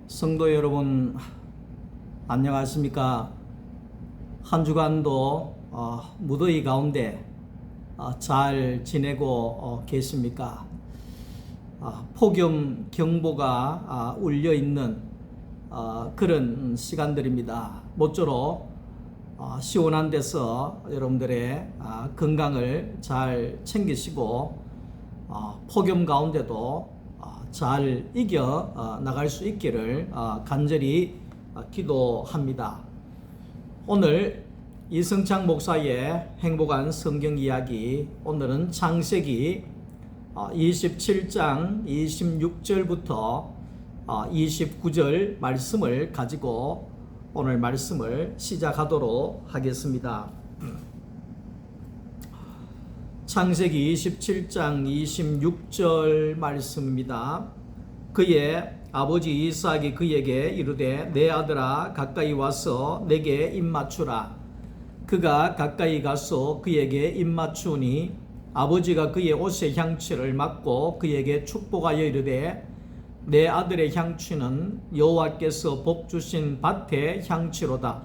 성도 여러분, 안녕하십니까? 한 주간도 무더위 가운데 잘 지내고 계십니까? 폭염 경보가 울려 있는 그런 시간들입니다. 모쪼록 시원한 데서 여러분들의 건강을 잘 챙기시고 폭염 가운데도 잘 이겨 나갈 수 있기를 간절히 기도합니다. 오늘 이승창 목사의 행복한 성경 이야기, 오늘은 창세기 27장 26절부터 29절 말씀을 가지고 오늘 말씀을 시작하도록 하겠습니다. 창세기 27장 26절 말씀입니다. 그의 아버지 이삭이 그에게 이르되 내 아들아 가까이 와서 내게 입맞추라. 그가 가까이 가서 그에게 입맞추니 아버지가 그의 옷의 향취를 맡고 그에게 축복하여 이르되 내 아들의 향취는 여호와께서 복 주신 밭의 향취로다.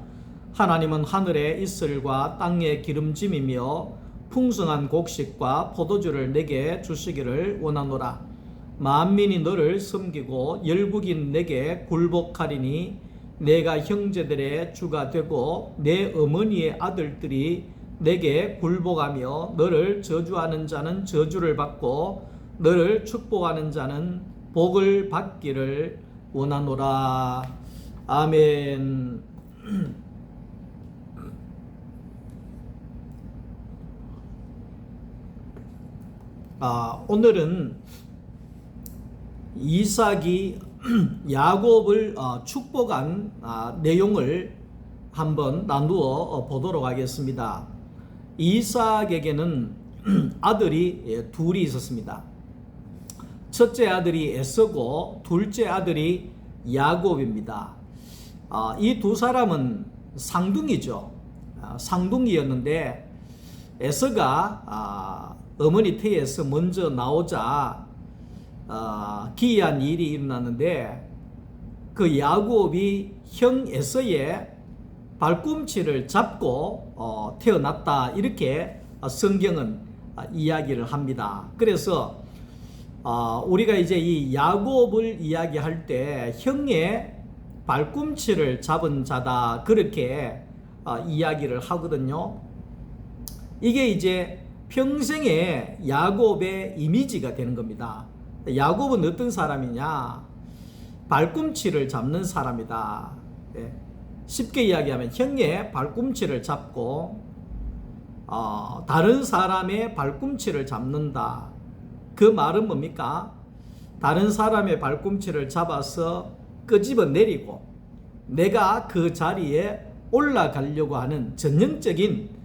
하나님은 하늘의 이슬과 땅의 기름짐이며 풍성한 곡식과 포도주를 내게 주시기를 원하노라. 만민이 너를 섬기고 열국인 내게 굴복하리니 내가 형제들의 주가 되고 내 어머니의 아들들이 내게 굴복하며 너를 저주하는 자는 저주를 받고 너를 축복하는 자는 복을 받기를 원하노라. 아멘. 오늘은 이삭이 야곱을 축복한 내용을 한번 나누어 보도록 하겠습니다. 이삭에게는 아들이 둘이 있었습니다. 첫째 아들이 에서고 둘째 아들이 야곱입니다. 이 두 사람은 상둥이죠. 상둥이였는데 에서가 어머니 태에서 먼저 나오자 기이한 일이 일어났는데 그 야곱이 형 에서의 발꿈치를 잡고 태어났다, 이렇게 성경은 이야기를 합니다. 그래서 우리가 이제 이 야곱을 이야기할 때 형의 발꿈치를 잡은 자다, 그렇게 이야기를 하거든요. 이게 이제 평생의 야곱의 이미지가 되는 겁니다. 야곱은 어떤 사람이냐? 발꿈치를 잡는 사람이다. 쉽게 이야기하면 형의 발꿈치를 잡고 다른 사람의 발꿈치를 잡는다. 그 말은 뭡니까? 다른 사람의 발꿈치를 잡아서 끄집어 내리고 내가 그 자리에 올라가려고 하는 전형적인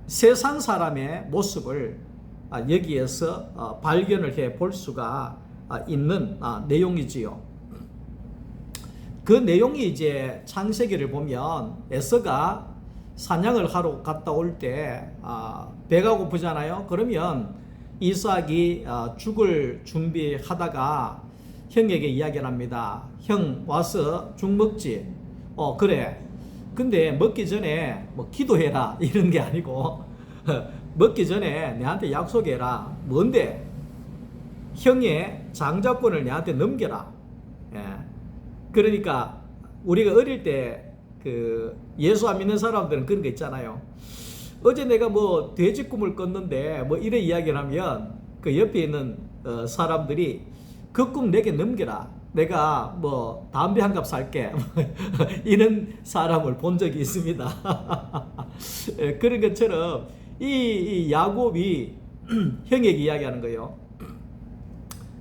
세상 사람의 모습을 여기에서 발견을 해 볼 수가 있는 내용이지요. 그 내용이 이제 창세기를 보면 에서가 사냥을 하러 갔다 올 때 배가 고프잖아요. 그러면 이삭이 죽을 준비하다가 형에게 이야기를 합니다. 형 와서 죽 먹지. 그래. 근데 먹기 전에 뭐 기도해라 이런 게 아니고 먹기 전에 내한테 약속해라. 뭔데? 형의 장자권을 내한테 넘겨라. 그러니까 우리가 어릴 때 그 예수 안 믿는 사람들은 그런 거 있잖아요. 어제 내가 뭐 돼지 꿈을 꿨는데 뭐 이런 이야기를 하면 그 옆에 있는 사람들이 그 꿈 내게 넘겨라. 내가 뭐 담배 한 갑 살게. 이런 사람을 본 적이 있습니다. 그런 것처럼 이 야곱이 형에게 이야기하는 거예요.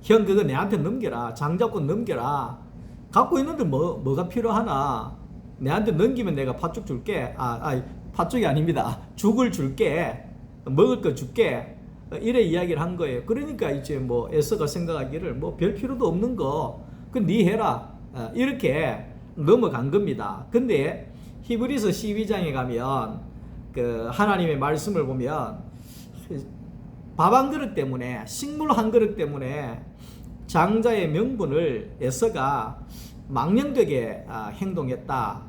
형 그거 내한테 넘겨라. 장자권 넘겨라. 갖고 있는데 뭐가 필요하나? 내한테 넘기면 내가 팥죽 줄게. 팥죽이 아닙니다. 죽을 줄게. 먹을 거 줄게. 이래 이야기를 한 거예요. 그러니까 이제 뭐 에서가 생각하기를 뭐 별 필요도 없는 거 그 네 해라, 이렇게 넘어간 겁니다. 근데 히브리서 12장에 가면 그 하나님의 말씀을 보면 밥 한 그릇 때문에, 식물 한 그릇 때문에 장자의 명분을 에서가 망령되게 행동했다,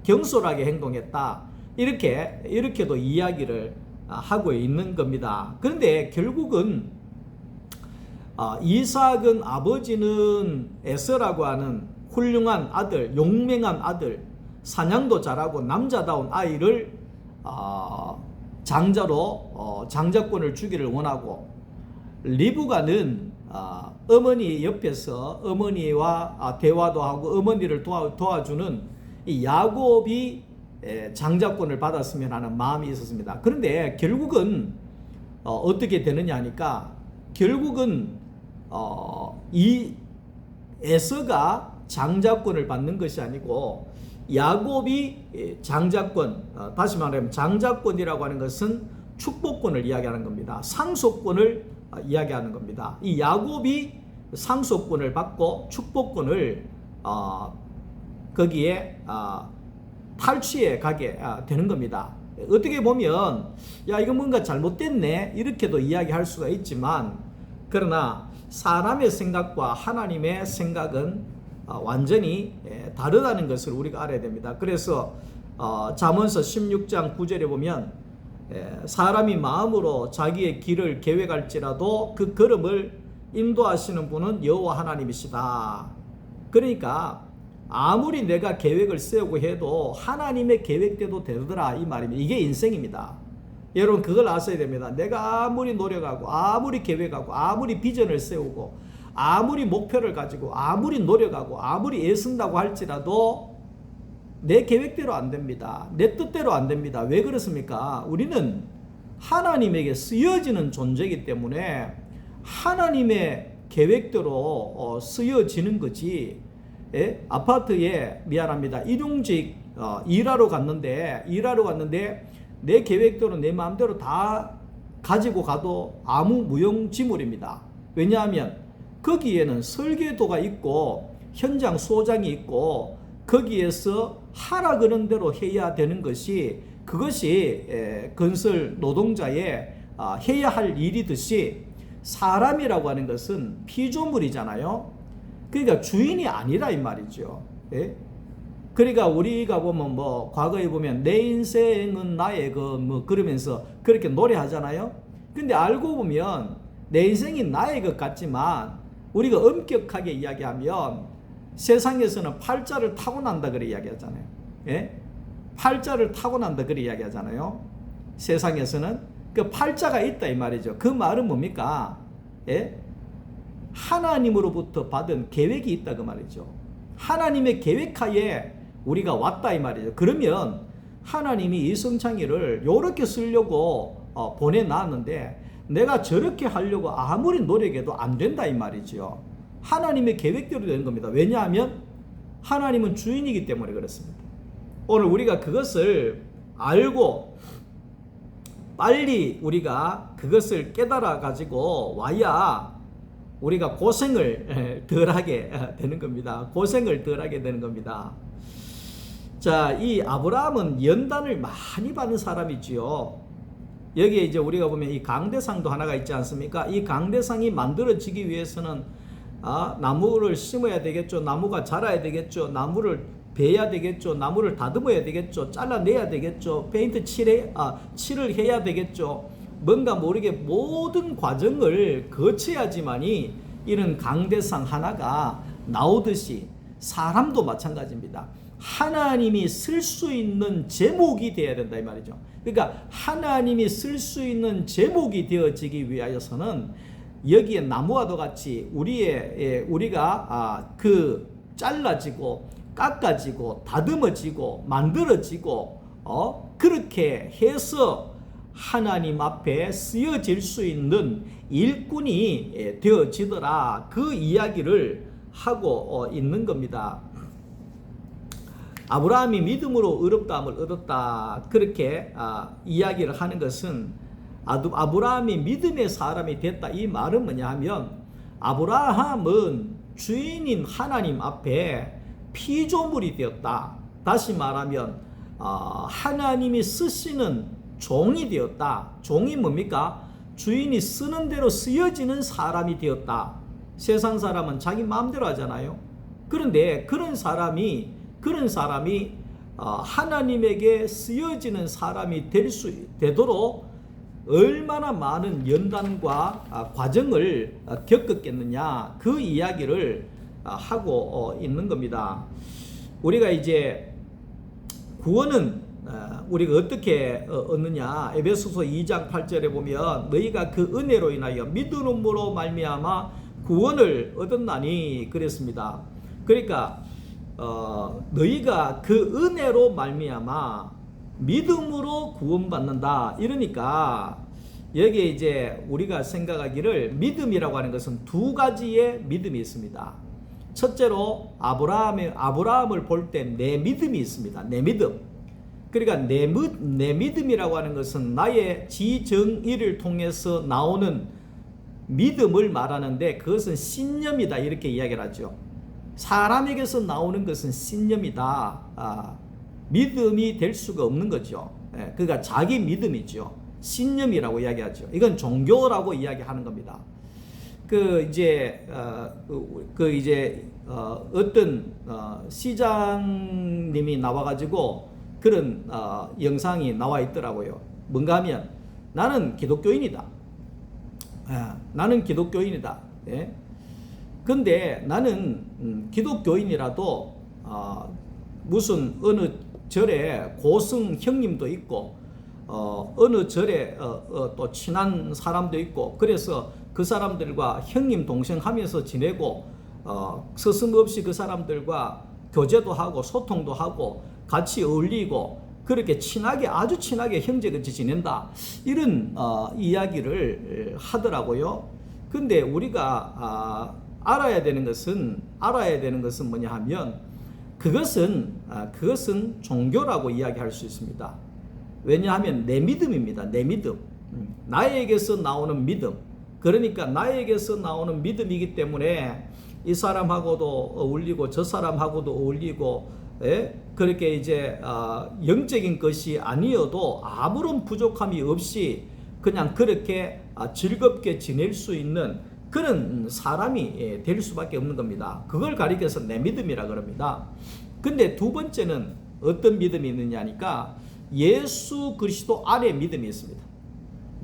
경솔하게 행동했다, 이렇게도 이야기를 하고 있는 겁니다. 그런데 결국은 이삭은 아버지는 에서라고 하는 훌륭한 아들, 용맹한 아들, 사냥도 잘하고 남자다운 아이를 장자로 장자권을 주기를 원하고, 리브가는 어머니 옆에서 어머니와 대화도 하고 어머니를 도와주는 이 야곱이 장자권을 받았으면 하는 마음이 있었습니다. 그런데 결국은 어떻게 되느냐 하니까, 결국은 이 에서가 장자권을 받는 것이 아니고 야곱이 장자권, 다시 말하면 장자권이라고 하는 것은 축복권을 이야기하는 겁니다. 상속권을 이야기하는 겁니다. 이 야곱이 상속권을 받고 축복권을 거기에 탈취해 가게 되는 겁니다. 어떻게 보면 야, 이거 뭔가 잘못됐네, 이렇게도 이야기할 수가 있지만, 그러나 사람의 생각과 하나님의 생각은 완전히 다르다는 것을 우리가 알아야 됩니다. 그래서 잠언서 16장 9절에 보면 사람이 마음으로 자기의 길을 계획할지라도 그 걸음을 인도하시는 분은 여호와 하나님이시다. 그러니까 아무리 내가 계획을 세우고 해도 하나님의 계획대로 되더라, 이 말입니다. 이게 인생입니다. 여러분, 그걸 아셔야 됩니다. 내가 아무리 노력하고 아무리 계획하고 아무리 비전을 세우고 아무리 목표를 가지고 아무리 노력하고 아무리 애쓴다고 할지라도 내 계획대로 안 됩니다. 내 뜻대로 안 됩니다. 왜 그렇습니까? 우리는 하나님에게 쓰여지는 존재이기 때문에 하나님의 계획대로 쓰여지는 거지. 아파트에 미안합니다, 일용직 일하러 갔는데 내 계획대로 내 마음대로 다 가지고 가도 아무 무용지물입니다. 왜냐하면 거기에는 설계도가 있고 현장 소장이 있고 거기에서 하라 그런 대로 해야 되는 것이, 그것이 건설 노동자의 해야 할 일이듯이, 사람이라고 하는 것은 피조물이잖아요. 그러니까 주인이 아니라 이 말이죠. 그러니까 우리가 보면 과거에 보면 내 인생은 나의 그러면서 그렇게 노래하잖아요. 근데 알고 보면 내 인생이 나의 것 같지만 우리가 엄격하게 이야기하면 세상에서는 팔자를 타고난다 그래 이야기하잖아요. 팔자를 타고난다 그래 이야기하잖아요. 세상에서는 그 팔자가 있다 이 말이죠. 그 말은 뭡니까? 하나님으로부터 받은 계획이 있다 그 말이죠. 하나님의 계획하에 우리가 왔다 이 말이죠. 그러면 하나님이 이성창이를 요렇게 쓰려고 보내놨는데 내가 저렇게 하려고 아무리 노력해도 안 된다 이 말이죠. 하나님의 계획대로 되는 겁니다. 왜냐하면 하나님은 주인이기 때문에 그렇습니다. 오늘 우리가 그것을 알고 빨리 우리가 그것을 깨달아 가지고 와야 우리가 고생을 덜하게 되는 겁니다. 고생을 덜하게 되는 겁니다. 자, 이 아브라함은 연단을 많이 받는 사람이지요. 여기에 이제 우리가 보면 이 강대상도 하나가 있지 않습니까? 이 강대상이 만들어지기 위해서는 나무를 심어야 되겠죠. 나무가 자라야 되겠죠. 나무를 베야 되겠죠. 나무를 다듬어야 되겠죠. 잘라내야 되겠죠. 페인트 칠을 해야 되겠죠. 뭔가 모르게 모든 과정을 거쳐야지만이 이런 강대상 하나가 나오듯이 사람도 마찬가지입니다. 하나님이 쓸 수 있는 제목이 되어야 된다 이 말이죠. 그러니까 하나님이 쓸 수 있는 제목이 되어지기 위하여서는 여기에 나무와도 같이 우리가 잘라지고 깎아지고 다듬어지고 만들어지고 그렇게 해서 하나님 앞에 쓰여질 수 있는 일꾼이 되어지더라, 그 이야기를 하고 있는 겁니다. 아브라함이 믿음으로 의롭다함을 얻었다, 그렇게 이야기를 하는 것은 아브라함이 믿음의 사람이 됐다, 이 말은 뭐냐 하면 아브라함은 주인인 하나님 앞에 피조물이 되었다. 다시 말하면 하나님이 쓰시는 종이 되었다. 종이 뭡니까? 주인이 쓰는 대로 쓰여지는 사람이 되었다. 세상 사람은 자기 마음대로 하잖아요. 그런데 그런 사람이 하나님에게 쓰여지는 사람이 되도록 얼마나 많은 연단과 과정을 겪었겠느냐, 그 이야기를 하고 있는 겁니다. 우리가 이제 구원은 우리가 어떻게 얻느냐, 에베소서 2장 8절에 보면 너희가 그 은혜로 인하여 믿음으로 말미암아 구원을 얻었나니 그랬습니다. 그러니까 너희가 그 은혜로 말미암아 믿음으로 구원받는다. 이러니까 여기에 이제 우리가 생각하기를 믿음이라고 하는 것은 두 가지의 믿음이 있습니다. 첫째로 아브라함을 볼 때 내 믿음이 있습니다. 내 믿음. 그러니까 내 믿음이라고 하는 것은 나의 지정의를 통해서 나오는 믿음을 말하는데 그것은 신념이다, 이렇게 이야기를 하죠. 사람에게서 나오는 것은 신념이다. 믿음이 될 수가 없는 거죠. 그러니까 자기 믿음이죠. 신념이라고 이야기하죠. 이건 종교라고 이야기하는 겁니다. 어떤 시장님이 나와가지고 그런 영상이 나와 있더라고요. 뭔가 하면 나는 기독교인이다. 나는 기독교인이다. 예? 근데 나는 기독교인이라도 무슨 어느 절에 고승 형님도 있고 어느 절에 또 친한 사람도 있고, 그래서 그 사람들과 형님 동생 하면서 지내고 서슴없이 그 사람들과 교제도 하고 소통도 하고 같이 어울리고 그렇게 친하게, 아주 친하게 형제같이 지낸다, 이런 이야기를 하더라고요. 근데 우리가 알아야 되는 것은 뭐냐 하면 그것은 종교라고 이야기할 수 있습니다. 왜냐하면 내 믿음입니다. 내 믿음. 나에게서 나오는 믿음. 그러니까 나에게서 나오는 믿음이기 때문에 이 사람하고도 어울리고 저 사람하고도 어울리고, 그렇게 이제 영적인 것이 아니어도 아무런 부족함이 없이 그냥 그렇게 즐겁게 지낼 수 있는 그런 사람이 될 수밖에 없는 겁니다. 그걸 가리켜서 내 믿음이라 그럽니다. 근데 두 번째는 어떤 믿음이 있느냐니까 예수 그리스도 안에 믿음이 있습니다.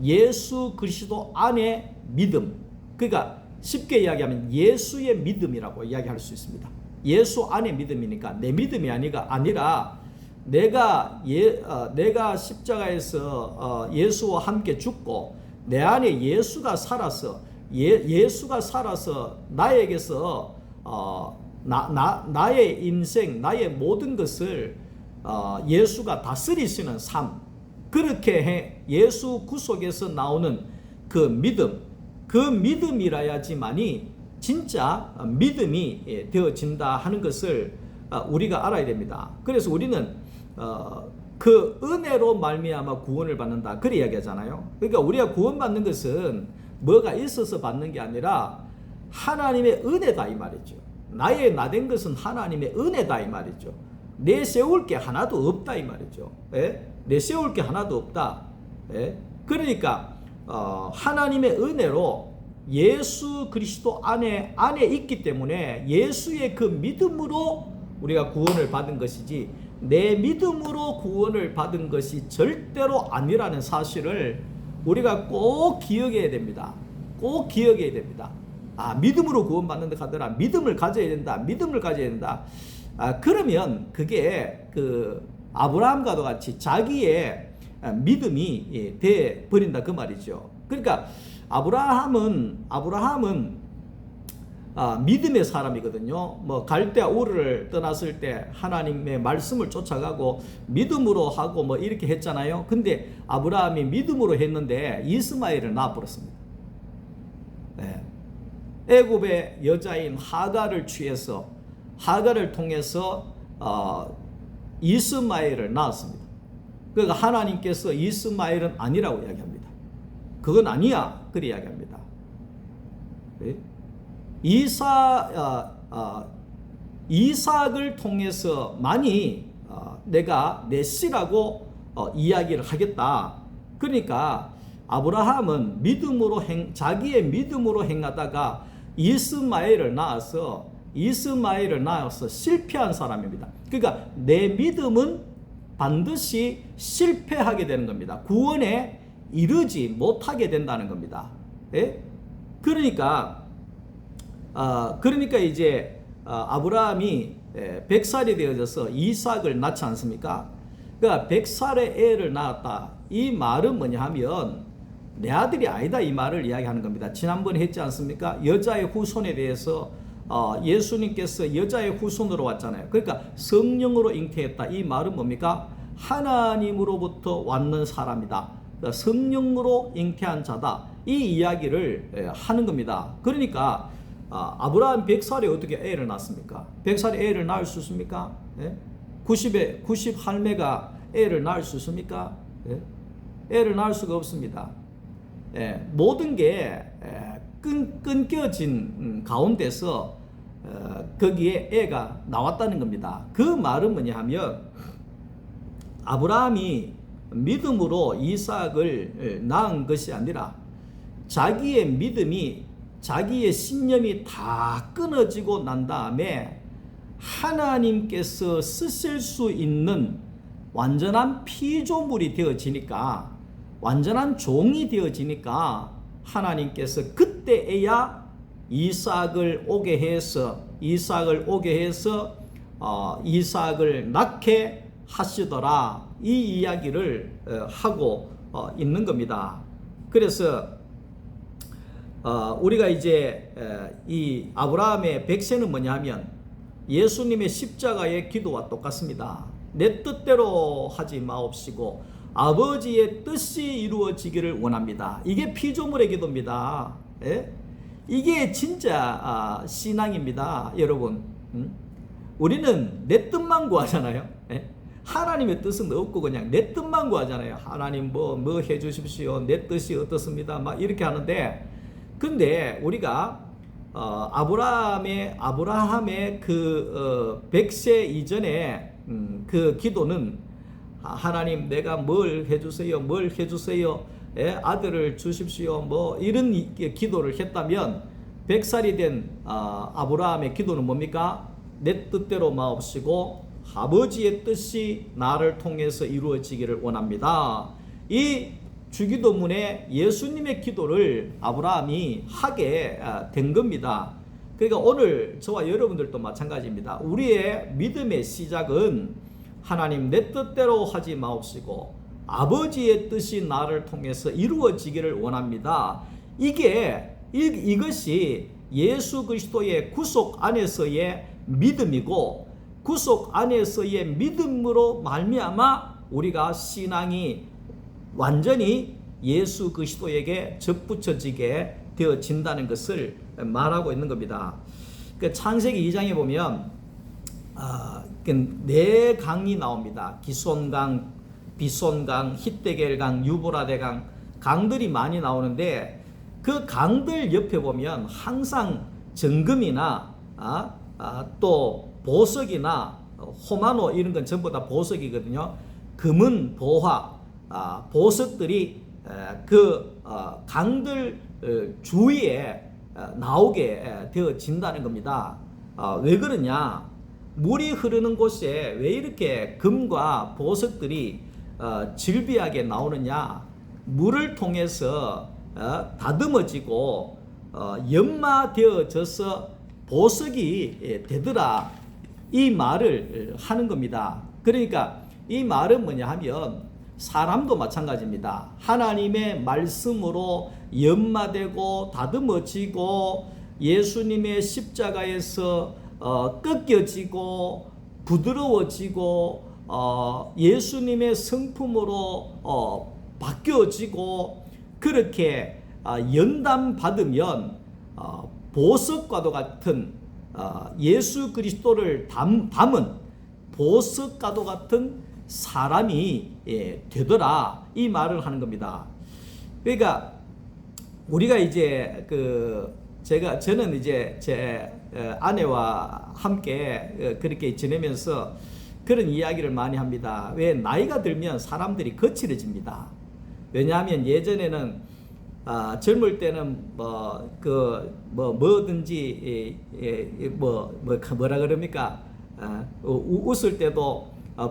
예수 그리스도 안에 믿음. 그러니까 쉽게 이야기하면 예수의 믿음이라고 이야기할 수 있습니다. 예수 안에 믿음이니까 내 믿음이 아니라 내가 십자가에서 예수와 함께 죽고 내 안에 예수가 살아서 나에게서 나의 인생, 나의 모든 것을 예수가 다스리시는 삶, 그렇게 예수 구속에서 나오는 그 믿음이라야지만이 진짜 믿음이 되어진다 하는 것을 우리가 알아야 됩니다. 그래서 우리는 그 은혜로 말미암아 구원을 받는다, 그렇게 이야기하잖아요. 그러니까 우리가 구원받는 것은 뭐가 있어서 받는 게 아니라 하나님의 은혜다, 이 말이죠. 나된 것은 하나님의 은혜다, 이 말이죠. 내세울 게 하나도 없다, 이 말이죠. 내세울 게 하나도 없다. 그러니까 하나님의 은혜로 예수 그리스도 안에 있기 때문에 예수의 그 믿음으로 우리가 구원을 받은 것이지, 내 믿음으로 구원을 받은 것이 절대로 아니라는 사실을 우리가 꼭 기억해야 됩니다. 꼭 기억해야 됩니다. 믿음으로 구원받는다 하더라. 믿음을 가져야 된다. 믿음을 가져야 된다. 그러면 그게 그 아브라함과도 같이 자기의 믿음이 돼 버린다, 그 말이죠. 그러니까 아브라함은 믿음의 사람이거든요. 뭐 갈대아 우르를 떠났을 때 하나님의 말씀을 쫓아가고 믿음으로 하고 뭐 이렇게 했잖아요. 근데 아브라함이 믿음으로 했는데 이스마엘을 낳아버렸습니다. 애굽의 여자인 하갈을 취해서 하갈을 통해서 이스마엘을 낳았습니다. 그러니까 하나님께서 이스마엘은 아니라고 이야기합니다. 그건 아니야, 그렇게 이야기합니다. 이삭을 통해서만이 내가 내 씨라고 이야기를 하겠다. 그러니까 아브라함은 자기의 믿음으로 행하다가 이스마엘을 낳아서 실패한 사람입니다. 그러니까 내 믿음은 반드시 실패하게 되는 겁니다. 구원에 이르지 못하게 된다는 겁니다. 예? 그러니까 이제 아브라함이 100살이 되어져서 이삭을 낳지 않습니까? 그러니까 100살의 애를 낳았다. 이 말은 뭐냐 하면 내 아들이 아니다, 이 말을 이야기하는 겁니다. 지난번에 했지 않습니까? 여자의 후손에 대해서 예수님께서 여자의 후손으로 왔잖아요. 그러니까 성령으로 잉태했다. 이 말은 뭡니까? 하나님으로부터 왔는 사람이다. 그러니까 성령으로 잉태한 자다. 이 이야기를 하는 겁니다. 그러니까 아브라함 100살에 어떻게 애를 낳습니까? 100살에 애를 낳을 수 있습니까? 90 할매가 애를 낳을 수 있습니까? 애를 낳을 수가 없습니다. 모든 게 끊겨진 가운데서 거기에 애가 나왔다는 겁니다. 그 말은 뭐냐 하면 아브라함이 믿음으로 이삭을 낳은 것이 아니라 자기의 믿음이, 자기의 신념이 다 끊어지고 난 다음에 하나님께서 쓰실 수 있는 완전한 피조물이 되어지니까, 완전한 종이 되어지니까 하나님께서 그때에야 이삭을 오게 해서 이삭을 낳게 하시더라. 이 이야기를 하고 있는 겁니다. 그래서 우리가 이제 이 아브라함의 백세는 뭐냐 하면 예수님의 십자가의 기도와 똑같습니다. 내 뜻대로 하지 마옵시고 아버지의 뜻이 이루어지기를 원합니다. 이게 피조물의 기도입니다. 이게 진짜 신앙입니다. 여러분, 우리는 내 뜻만 구하잖아요. 하나님의 뜻은 없고 그냥 내 뜻만 구하잖아요. 하나님 뭐 해주십시오. 내 뜻이 어떻습니다. 막 이렇게 하는데, 근데 우리가 아브라함의 그 100세 이전에 그 기도는 하나님 내가 뭘 해주세요, 아들을 주십시오, 뭐 이런 기도를 했다면 100살이 된 아브라함의 기도는 뭡니까? 내 뜻대로 마옵시고 아버지의 뜻이 나를 통해서 이루어지기를 원합니다. 이 주기도문에 예수님의 기도를 아브라함이 하게 된 겁니다. 그러니까 오늘 저와 여러분들도 마찬가지입니다. 우리의 믿음의 시작은 하나님 내 뜻대로 하지 마옵시고 아버지의 뜻이 나를 통해서 이루어지기를 원합니다. 이것이 예수 그리스도의 구속 안에서의 믿음이고, 구속 안에서의 믿음으로 말미암아 우리가 신앙이 완전히 예수 그리스도에게 접붙여지게 되어진다는 것을 말하고 있는 겁니다. 창세기 2장에 보면 네 강이 나옵니다. 기손강, 비손강, 히데겔강, 유브라데강, 강들이 많이 나오는데 그 강들 옆에 보면 항상 정금이나 또 보석이나 호마노 이런 건 전부 다 보석이거든요. 금은 보화, 보석들이 그 강들 주위에 나오게 되어진다는 겁니다. 왜 그러냐? 물이 흐르는 곳에 왜 이렇게 금과 보석들이 질비하게 나오느냐? 물을 통해서 다듬어지고 연마되어져서 보석이 되더라. 이 말을 하는 겁니다. 그러니까 이 말은 뭐냐 하면 사람도 마찬가지입니다. 하나님의 말씀으로 연마되고 다듬어지고 예수님의 십자가에서 꺾여지고 부드러워지고 예수님의 성품으로 바뀌어지고 그렇게 연단받으면 보석과도 같은 예수 그리스도를 담은 보석과도 같은 사람이 되더라. 이 말을 하는 겁니다. 그러니까 우리가 이제 저는 이제 제 아내와 함께 그렇게 지내면서 그런 이야기를 많이 합니다. 왜 나이가 들면 사람들이 거칠어집니다. 왜냐하면 예전에는 젊을 때는 뭐든지 뭐라 그럽니까? 웃을 때도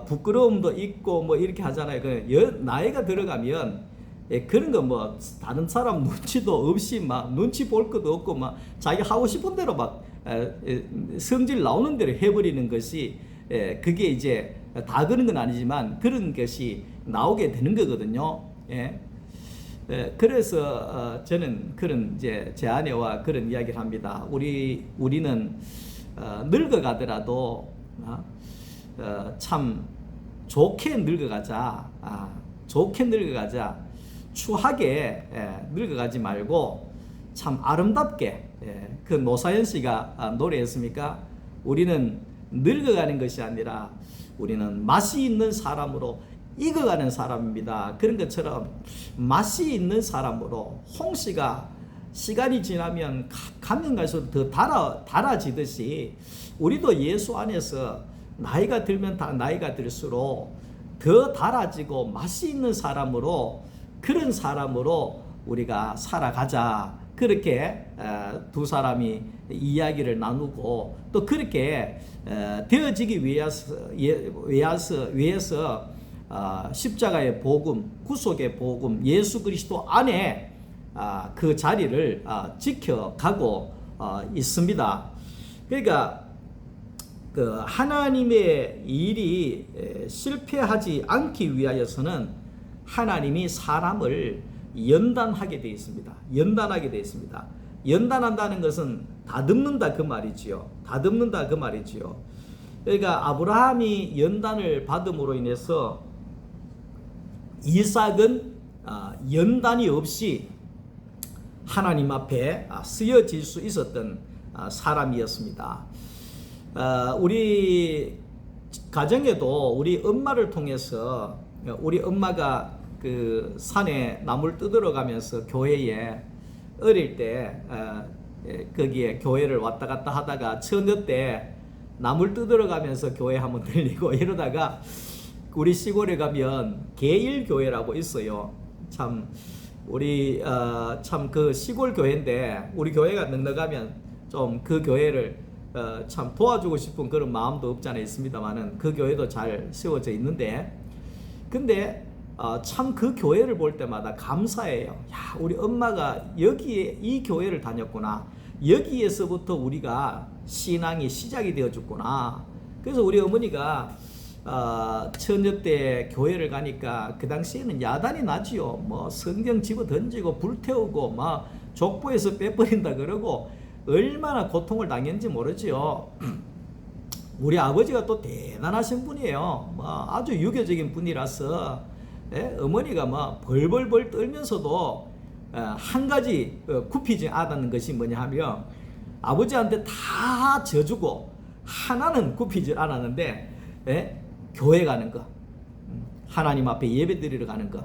부끄러움도 있고 뭐 이렇게 하잖아요. 나이가 들어가면 그런 거 뭐 다른 사람 눈치도 없이 막 눈치 볼 것도 없고 막 자기 하고 싶은 대로 막 성질 나오는 대로 해버리는 것이 그게 이제 다 그런 건 아니지만 그런 것이 나오게 되는 거거든요. 그래서 저는 그런 이제 제 아내와 그런 이야기를 합니다. 우리는 늙어가더라도 참 좋게 늙어가자. 좋게 늙어가자. 추하게 늙어가지 말고 참 아름답게 그 노사연 씨가 노래했습니까? 우리는 늙어가는 것이 아니라 우리는 맛이 있는 사람으로 익어가는 사람입니다. 그런 것처럼 맛이 있는 사람으로 홍 씨가 시간이 지나면 가면 갈수록 더 달아지듯이 우리도 예수 안에서 나이가 들면 나이가 들수록 더 달아지고 맛이 있는 사람으로 그런 사람으로 우리가 살아가자. 그렇게 두 사람이 이야기를 나누고 또 그렇게 되어지기 위해서 십자가의 복음, 구속의 복음, 예수 그리스도 안에 그 자리를 지켜가고 있습니다. 그러니까 그 하나님의 일이 실패하지 않기 위하여서는 하나님이 사람을 연단하게 되어 있습니다. 연단하게 되어 있습니다. 연단한다는 것은 다듬는다 그 말이지요. 다듬는다 그 말이지요. 그러니까 아브라함이 연단을 받음으로 인해서 이삭은 연단이 없이 하나님 앞에 쓰여질 수 있었던 사람이었습니다. 우리 가정에도 우리 엄마를 통해서 우리 엄마가 그 산에 나물 뜯으러 가면서 교회에 어릴 때 거기에 교회를 왔다 갔다 하다가 처녀 때 나물 뜯으러 가면서 교회 한번 들리고 이러다가 우리 시골에 가면 개일교회라고 있어요. 참 우리 참 그 시골 교회인데 우리 교회가 넉넉하면 좀 그 교회를 참 도와주고 싶은 그런 마음도 없지 않아 있습니다만은 그 교회도 잘 세워져 있는데 근데 참 그 교회를 볼 때마다 감사해요. 야, 우리 엄마가 여기에 이 교회를 다녔구나. 여기에서부터 우리가 신앙이 시작이 되어졌구나. 그래서 우리 어머니가 처녀 때 교회를 가니까 그 당시에는 야단이 나지요. 뭐 성경 집어 던지고 불태우고 막 족보에서 빼버린다 그러고 얼마나 고통을 당했는지 모르지요. 우리 아버지가 또 대단하신 분이에요. 뭐 아주 유교적인 분이라서 어머니가 뭐 벌벌벌 떨면서도 한 가지 굽히지 않았는 것이 뭐냐 하면 아버지한테 다 져주고 하나는 굽히지 않았는데 교회 가는 거, 하나님 앞에 예배 드리러 가는 거,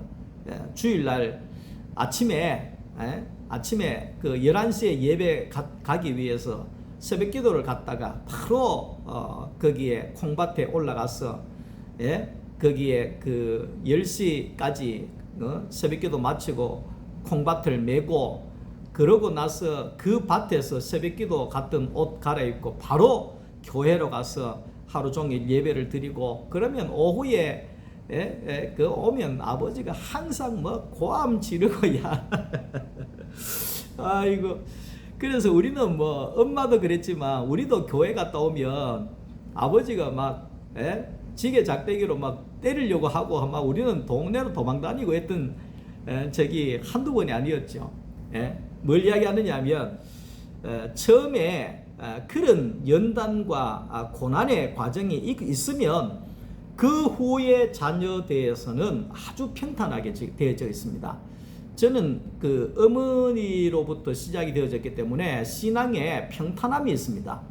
주일날 아침에 그 11시에 예배 가기 위해서 새벽 기도를 갔다가 바로 거기에 콩밭에 올라가서 거기에 그 10시까지 새벽 기도 마치고 콩밭을 메고 그러고 나서 그 밭에서 새벽 기도 갔던 옷 갈아입고 바로 교회로 가서 하루 종일 예배를 드리고 그러면 오후에 그 오면 아버지가 항상 뭐 고함 지르고 야 아이고 그래서 우리는 뭐 엄마도 그랬지만 우리도 교회 갔다 오면 아버지가 막 지게 작대기로 막 때리려고 하고 막 우리는 동네로 도망 다니고 했던 적이 한두 번이 아니었죠. 뭘 이야기하느냐 하면 처음에 그런 연단과 고난의 과정이 있으면 그 후에 자녀대에서는 아주 평탄하게 되어져 있습니다. 저는 그 어머니로부터 시작이 되어졌기 때문에 신앙에 평탄함이 있습니다.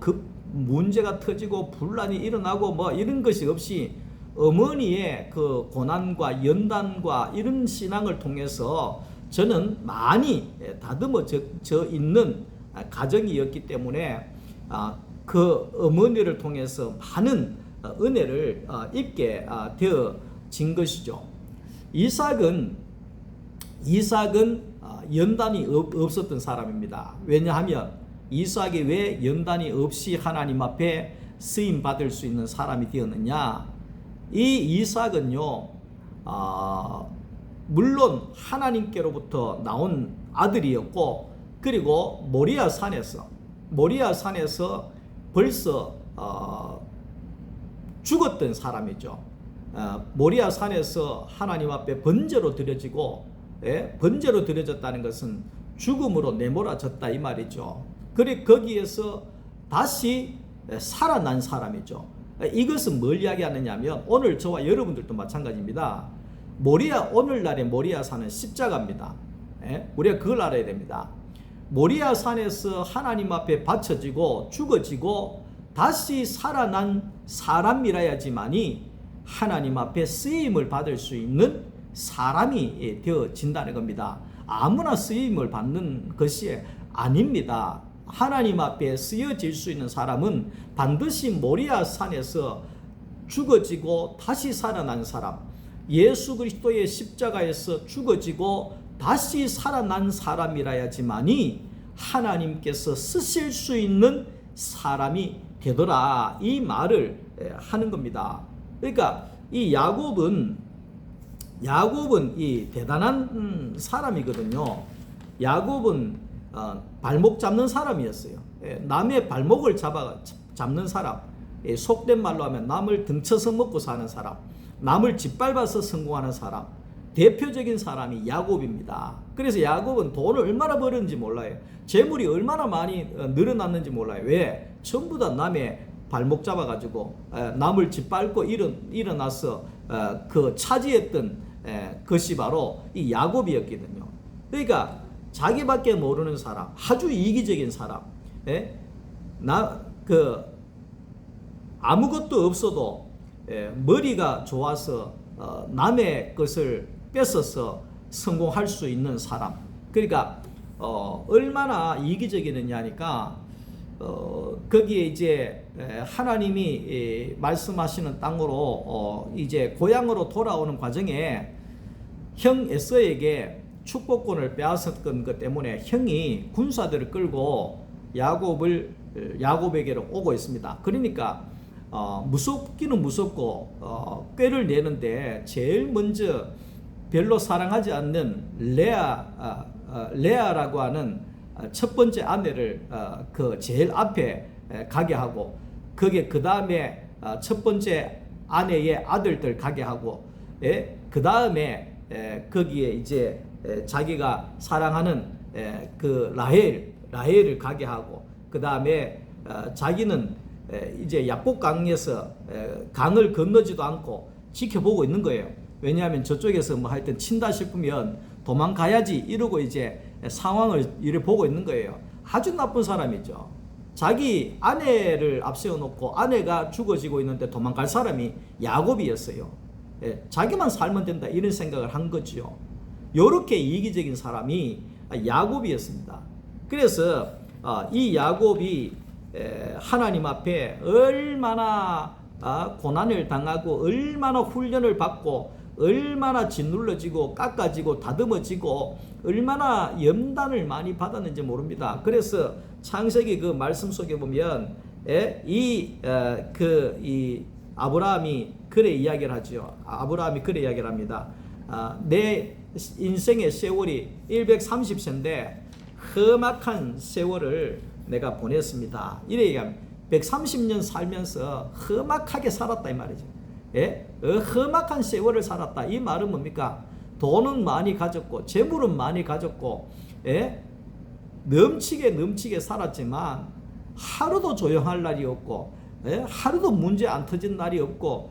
그 문제가 터지고 분란이 일어나고 뭐 이런 것이 없이 어머니의 그 고난과 연단과 이런 신앙을 통해서 저는 많이 다듬어져 있는 가정이었기 때문에 그 어머니를 통해서 많은 은혜를 입게 되어진 것이죠. 이삭은 연단이 없었던 사람입니다. 왜냐하면 이삭이 왜 연단이 없이 하나님 앞에 쓰임 받을 수 있는 사람이 되었느냐? 이 이삭은요, 물론 하나님께로부터 나온 아들이었고, 그리고 모리아 산에서 벌써 죽었던 사람이죠. 모리아 산에서 하나님 앞에 번제로 드려지고, 번제로 드려졌다는 것은 죽음으로 내몰아졌다 이 말이죠. 그리고 거기에서 다시 살아난 사람이죠. 이것은 뭘 이야기하느냐면 오늘 저와 여러분들도 마찬가지입니다. 오늘날의 모리아 산은 십자가입니다. 우리가 그걸 알아야 됩니다. 모리아 산에서 하나님 앞에 바쳐지고 죽어지고 다시 살아난 사람이라야지만이 하나님 앞에 쓰임을 받을 수 있는 사람이 되어진다는 겁니다. 아무나 쓰임을 받는 것이 아닙니다. 하나님 앞에 쓰여질 수 있는 사람은 반드시 모리아 산에서 죽어지고 다시 살아난 사람, 예수 그리스도의 십자가에서 죽어지고 다시 살아난 사람이라야지만이 하나님께서 쓰실 수 있는 사람이 되더라, 이 말을 하는 겁니다. 그러니까 이 야곱은 이 대단한 사람이거든요. 야곱은 발목 잡는 사람이었어요. 남의 발목을 잡는 사람, 속된 말로 하면 남을 등쳐서 먹고 사는 사람, 남을 짓밟아서 성공하는 사람, 대표적인 사람이 야곱입니다. 그래서 야곱은 돈을 얼마나 벌었는지 몰라요. 재물이 얼마나 많이 늘어났는지 몰라요. 왜? 전부 다 남의 발목 잡아가지고 남을 짓밟고 일어나서 그 차지했던 것이 바로 이 야곱이었거든요. 그러니까 자기밖에 모르는 사람, 아주 이기적인 사람, 아무것도 없어도 머리가 좋아서 남의 것을 뺏어서 성공할 수 있는 사람. 그러니까 얼마나 이기적이느냐니까 거기에 이제 하나님이 말씀하시는 땅으로 이제 고향으로 돌아오는 과정에 형 에서에게 축복권을 빼앗았던 것 때문에 형이 군사들을 끌고 야곱에게로 오고 있습니다. 그러니까 무섭기는 무섭고 꾀를 내는데 제일 먼저 별로 사랑하지 않는 레아라고 하는 첫 번째 아내를 그 제일 앞에 가게 하고, 그게 그 다음에 첫 번째 아내의 아들들 가게 하고, 그 다음에 거기에 이제 자기가 사랑하는 그 라헬을 가게 하고, 그 다음에 자기는 이제 야복강에서 강을 건너지도 않고 지켜보고 있는 거예요. 왜냐하면 저쪽에서 뭐 하여튼 친다 싶으면 도망가야지 이러고 이제 상황을 이래 보고 있는 거예요. 아주 나쁜 사람이죠. 자기 아내를 앞세워 놓고 아내가 죽어지고 있는데 도망갈 사람이 야곱이었어요. 자기만 살면 된다 이런 생각을 한 거죠. 요렇게 이기적인 사람이 야곱이었습니다. 그래서 이 야곱이 하나님 앞에 얼마나 고난을 당하고 얼마나 훈련을 받고 얼마나 짓눌러지고 깎아지고 다듬어지고 얼마나 연단을 많이 받았는지 모릅니다. 그래서 창세기 그 말씀 속에 보면 이 아브라함이 그래 이야기를 하죠. 아브라함이 그래 이야기를 합니다. 내 인생의 세월이 130세인데 험악한 세월을 내가 보냈습니다. 이래 얘기하면 130년 살면서 험악하게 살았다 이 말이죠. 험악한 세월을 살았다. 이 말은 뭡니까? 돈은 많이 가졌고 재물은 많이 가졌고 넘치게 살았지만 하루도 조용할 날이 없고 하루도 문제 안 터진 날이 없고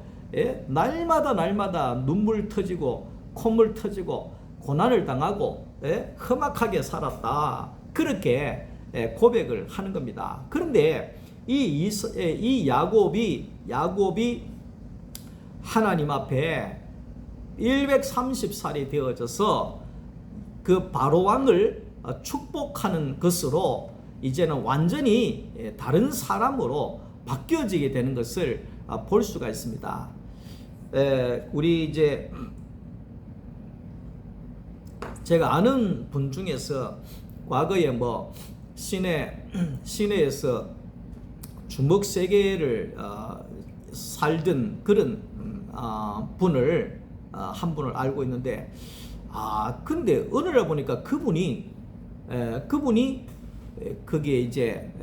날마다 눈물 터지고 콧물 터지고 고난을 당하고 험악하게 살았다. 그렇게 고백을 하는 겁니다. 그런데 이 야곱이 하나님 앞에 130살이 되어져서 그 바로왕을 축복하는 것으로 이제는 완전히 다른 사람으로 바뀌어지게 되는 것을 볼 수가 있습니다. 우리 이제 제가 아는 분 중에서 과거에 뭐 시내에서 주먹 세계를 살던 그런 분을 한 분을 알고 있는데, 근데 어느 날 보니까 그분이 거기에 이제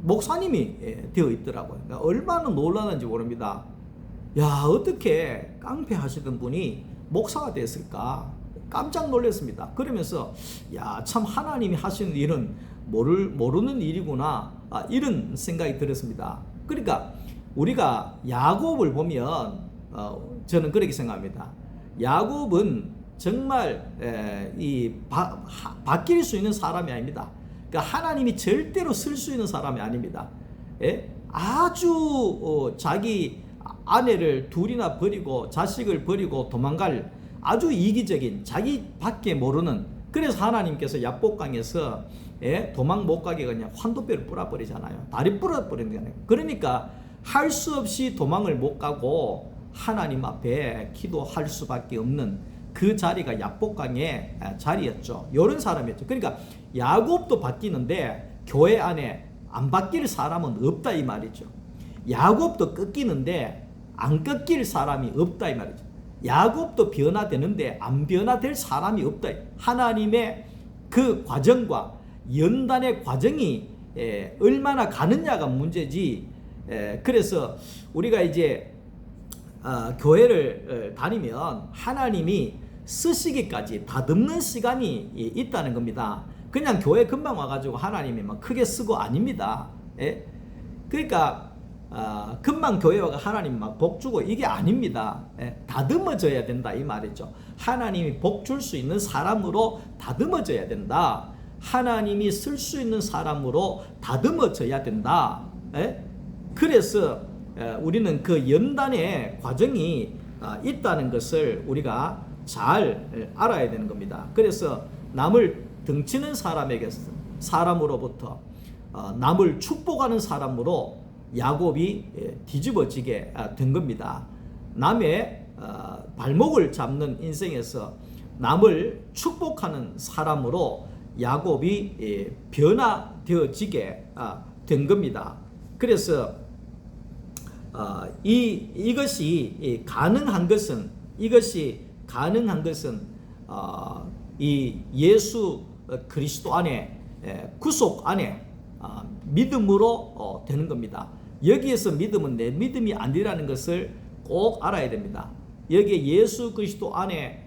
목사님이 되어 있더라고요. 그러니까 얼마나 놀라는지 모릅니다. 야, 어떻게 깡패 하시던 분이 목사가 됐을까? 깜짝 놀랐습니다. 그러면서 야, 참 하나님이 하시는 일은 모르는 일이구나, 이런 생각이 들었습니다. 그러니까 우리가 야곱을 보면 저는 그렇게 생각합니다. 야곱은 정말 바뀔 수 있는 사람이 아닙니다. 그러니까 하나님이 절대로 쓸 수 있는 사람이 아닙니다. 아주 자기 아내를 둘이나 버리고 자식을 버리고 도망갈 아주 이기적인, 자기밖에 모르는, 그래서 하나님께서 야복강에서 도망 못 가게 그냥 환도뼈를 뿌려버리잖아요. 다리 뿌려버리잖아요. 그러니까 할 수 없이 도망을 못 가고 하나님 앞에 기도할 수밖에 없는 그 자리가 야복강의 자리였죠. 이런 사람이었죠. 그러니까 야곱도 바뀌는데 교회 안에 안 바뀔 사람은 없다, 이 말이죠. 야곱도 꺾이는데 안 꺾일 사람이 없다, 이 말이죠. 야곱도 변화되는데 안 변화될 사람이 없다. 하나님의 그 과정과 연단의 과정이 얼마나 가느냐가 문제지. 그래서 우리가 이제 교회를 다니면 하나님이 쓰시기까지 다듬는 시간이 있다는 겁니다. 그냥 교회 금방 와가지고 하나님이 막 크게 쓰고 아닙니다. 그러니까 금방 교회 와가 하나님 막 복 주고 이게 아닙니다. 다듬어져야 된다, 이 말이죠. 하나님이 복 줄 수 있는 사람으로 다듬어져야 된다. 하나님이 쓸 수 있는 사람으로 다듬어져야 된다. 그래서 우리는 그 연단의 과정이 있다는 것을 우리가 잘 알아야 되는 겁니다. 그래서 남을 등치는 사람으로부터 남을 축복하는 사람으로 야곱이 뒤집어지게 된 겁니다. 남의 발목을 잡는 인생에서 남을 축복하는 사람으로 야곱이 변화되어지게 된 겁니다. 그래서 이것이 가능한 것은 이 예수 그리스도 안에, 구속 안에 믿음으로 되는 겁니다. 여기에서 믿음은 내 믿음이 아니라는 것을 꼭 알아야 됩니다. 여기에 예수 그리스도 안에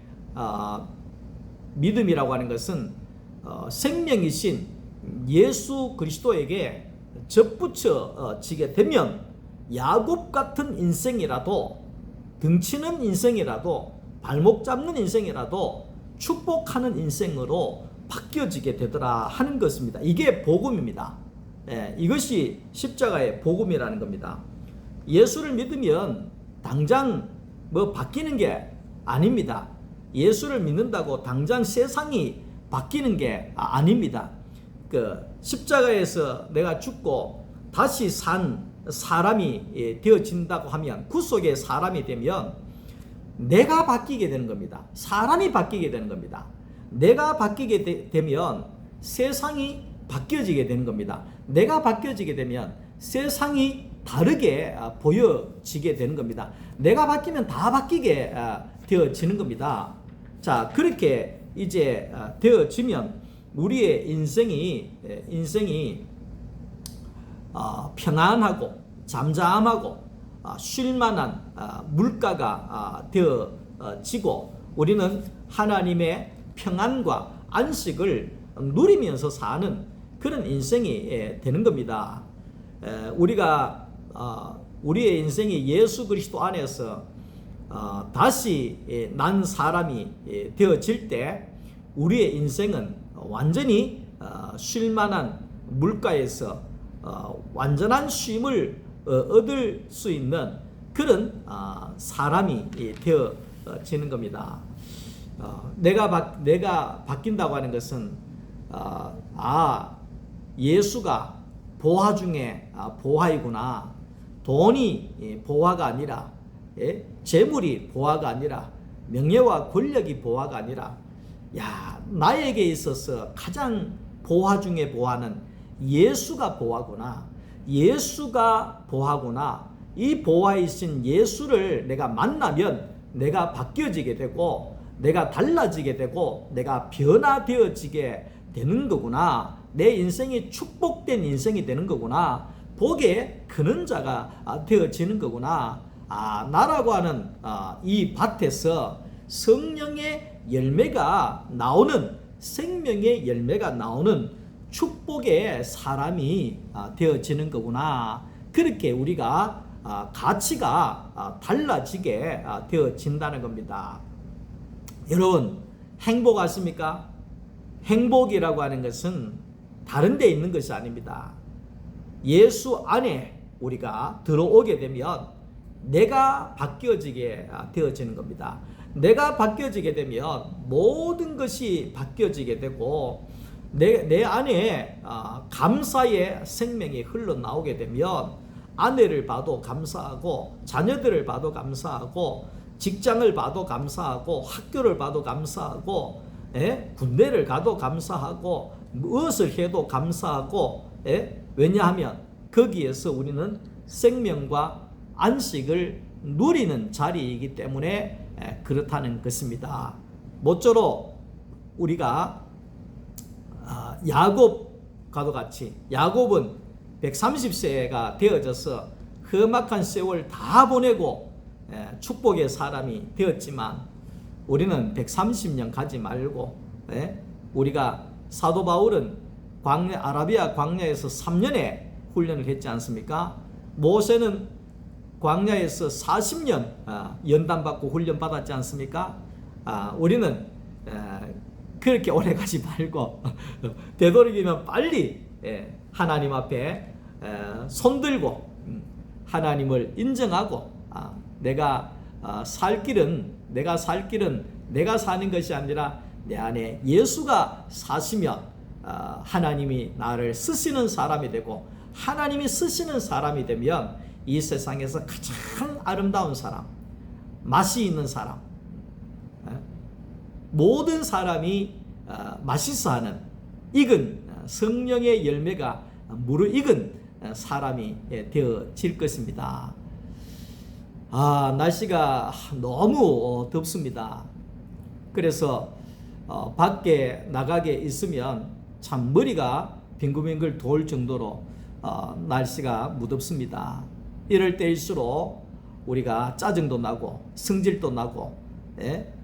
믿음이라고 하는 것은 생명이신 예수 그리스도에게 접붙여지게 되면 야곱 같은 인생이라도, 등치는 인생이라도, 발목 잡는 인생이라도 축복하는 인생으로 바뀌어지게 되더라 하는 것입니다. 이게 복음입니다. 이것이 십자가의 복음이라는 겁니다. 예수를 믿으면 당장 뭐 바뀌는 게 아닙니다. 예수를 믿는다고 당장 세상이 바뀌는 게 아닙니다. 그 십자가에서 내가 죽고 다시 산 사람이 되어진다고 하면, 구속의 사람이 되면 내가 바뀌게 되는 겁니다. 사람이 바뀌게 되는 겁니다. 내가 바뀌게 되면 세상이 바뀌어지게 되는 겁니다. 내가 바뀌어지게 되면 세상이 다르게 보여지게 되는 겁니다. 내가 바뀌면 다 바뀌게 되어지는 겁니다. 자, 그렇게 이제 되어지면 우리의 인생이 평안하고 잠잠하고 쉴만한 물가가 되어지고 우리는 하나님의 평안과 안식을 누리면서 사는 그런 인생이 되는 겁니다. 우리가 우리의 인생이 예수 그리스도 안에서 다시 난 사람이 되어질 때 우리의 인생은 완전히 쉴만한 물가에서 완전한 쉼을 얻을 수 있는 그런 사람이 되어지는 겁니다. 내가 바뀐다고 하는 것은 예수가 보화 중에 보화이구나. 돈이 보화가 아니라, 재물이 보화가 아니라, 명예와 권력이 보화가 아니라, 야, 나에게 있어서 가장 보화 중에 보화는 예수가 보화구나. 예수가 보화구나. 이 보화이신 예수를 내가 만나면 내가 바뀌어지게 되고 내가 달라지게 되고 내가 변화되어지게 되는 거구나. 내 인생이 축복된 인생이 되는 거구나. 복에 크는 자가 되어지는 거구나. 나라고 하는 이 밭에서 성령의 열매가 나오는, 생명의 열매가 나오는 축복의 사람이 되어지는 거구나. 그렇게 우리가 가치가 달라지게 되어진다는 겁니다. 여러분, 행복하십니까? 행복이라고 하는 것은 다른 데 있는 것이 아닙니다. 예수 안에 우리가 들어오게 되면 내가 바뀌어지게 되어지는 겁니다. 내가 바뀌어지게 되면 모든 것이 바뀌어지게 되고 내 안에 감사의 생명이 흘러나오게 되면 아내를 봐도 감사하고 자녀들을 봐도 감사하고 직장을 봐도 감사하고 학교를 봐도 감사하고 군대를 가도 감사하고 무엇을 해도 감사하고 왜냐하면 거기에서 우리는 생명과 안식을 누리는 자리이기 때문에 그렇다는 것입니다. 모쪼록 우리가 야곱과도 같이 야곱은 130세가 되어져서 험악한 세월 다 보내고 축복의 사람이 되었지만 우리는 130년 가지 말고 우리가 사도 바울은 아라비아 광야에서 3년의 훈련을 했지 않습니까? 모세는 광야에서 40년 연단받고 훈련 받았지 않습니까? 우리는 그렇게 오래 가지 말고 되도록이면 빨리 하나님 앞에 손들고 하나님을 인정하고 내가 살 길은 내가 사는 것이 아니라 내 안에 예수가 사시면 하나님이 나를 쓰시는 사람이 되고 하나님이 쓰시는 사람이 되면 이 세상에서 가장 아름다운 사람, 맛이 있는 사람, 모든 사람이 맛있어하는 익은 성령의 열매가 무르익은 사람이 되어질 것입니다. 날씨가 너무 덥습니다. 그래서 밖에 나가게 있으면 참 머리가 빙글빙글 돌 정도로 날씨가 무덥습니다. 이럴 때일수록 우리가 짜증도 나고 성질도 나고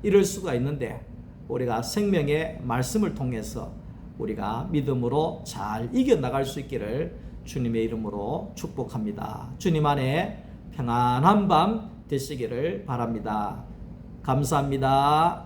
이럴 수가 있는데 우리가 생명의 말씀을 통해서 우리가 믿음으로 잘 이겨나갈 수 있기를 주님의 이름으로 축복합니다. 주님 안에 평안한 밤 되시기를 바랍니다. 감사합니다.